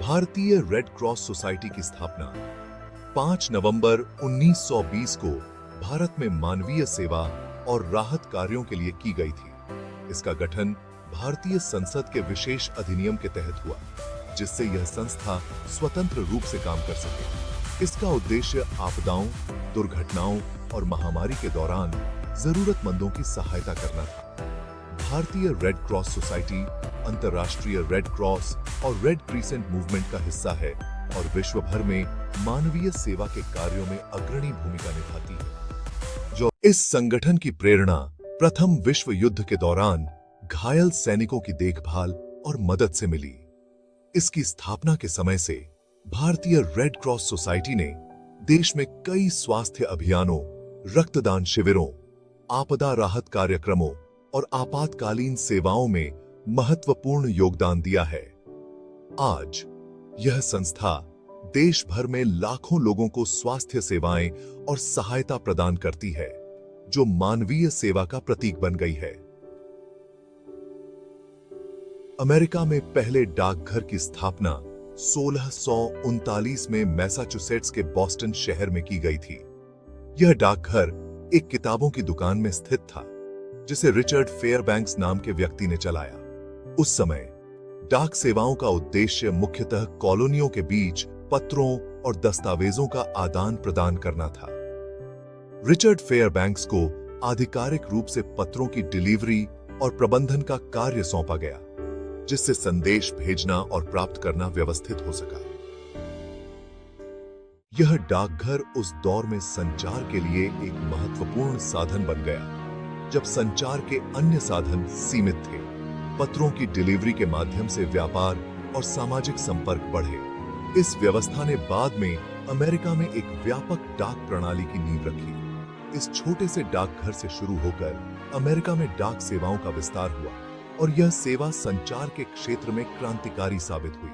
भारतीय red cross society की स्थापना 5 नवंबर 1920 को भारत में मानवीय सेवा और राहत कार्यों के लिए की गई थी। इसका गठन भारतीय संसद के विशेष अधिनियम के तहत हुआ, जिससे यह संस्था स्वतंत्र रूप से काम कर सके। इसका उद्देश्य आपदाओं, दुर्घटनाओं और महामारी के दौरान जरूरतमंदों की सहायता करना था। भारतीय रेड क्रॉस सोसाइटी अंतर्राष्ट्रीय रेड क्रॉस और रेड क्रिसेंट मूवमेंट का हिस्सा है और विश्व भर में मानवीय सेवा के कार्यों में अग्रणी भूमिका निभाती है। जो इस संगठन की प्रेरणा प्रथम विश्व युद्ध के दौरान घायल सैनिकों की देखभाल और मदद से मिली। इसकी स्थापना के समय से भारतीय रेड क्रॉस सोसाइटी ने देश में कई स्वास्थ्य अभियानों, रक्तदान शिविरों, आपदा राहत कार्यक्रमों और आपातकालीन सेवाओं में महत्वपूर्ण योगदान दिया है। आज यह संस्था देश भर में लाखों लोगों को स्वास्थ्य सेवाएं और सहायता प्रदान करती है, जो मानवीय सेवा का प्रतीक बन गई है। अमेरिका में पहले डाकघर की स्थापना 1639 में मैसाचुसेट्स के बॉस्टन शहर में की गई थी। यह डाकघर एक किताबों की दुकान में स्थित था, जिसे रिचर्ड फेयरबैंक्स नाम के व्यक्ति ने चलाया। उस समय डाक सेवाओं का उद्देश्य मुख्यतः कॉलोनियों के बीच पत्रों और दस्तावेजों का आदान प्रदान करना था। रिचर्ड फेयरबैंक्स को आधिकारिक रूप से पत्रों की डिलीवरी और प्रबंधन का कार्य सौंपा गया, जिससे संदेश भेजना और प्राप्त करना व्यवस्थित हो सका। यह डाकघर उस दौर में संचार के लिए एक महत्वपूर्ण साधन बन गया, जब संचार के अन्य साधन सीमित थे। पत्रों की डिलीवरी के माध्यम से व्यापार और सामाजिक संपर्क बढ़े। इस व्यवस्था ने बाद में अमेरिका में एक व्यापक डाक प्रणाली की नींव रखी। इस छोटे से डाकघर से शुरू होकर अमेरिका में डाक सेवाओं का विस्तार हुआ और यह सेवा संचार के क्षेत्र में क्रांतिकारी साबित हुई।